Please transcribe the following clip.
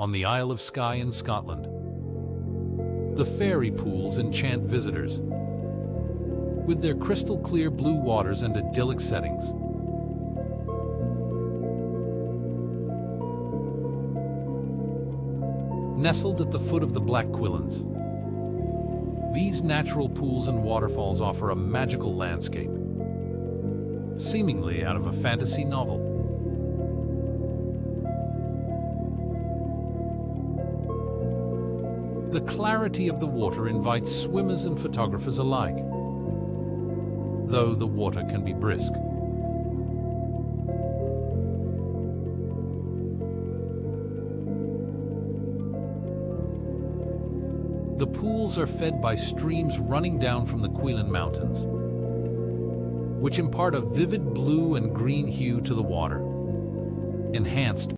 on the Isle of Skye in Scotland. The fairy pools enchant visitors with their crystal-clear blue waters and idyllic settings. Nestled at the foot of the Black Quillins, these natural pools and waterfalls offer a magical landscape, seemingly out of a fantasy novel. The clarity of the water invites swimmers and photographers alike, though the water can be brisk. The pools are fed by streams running down from the Quilin Mountains, which impart a vivid blue and green hue to the water, enhanced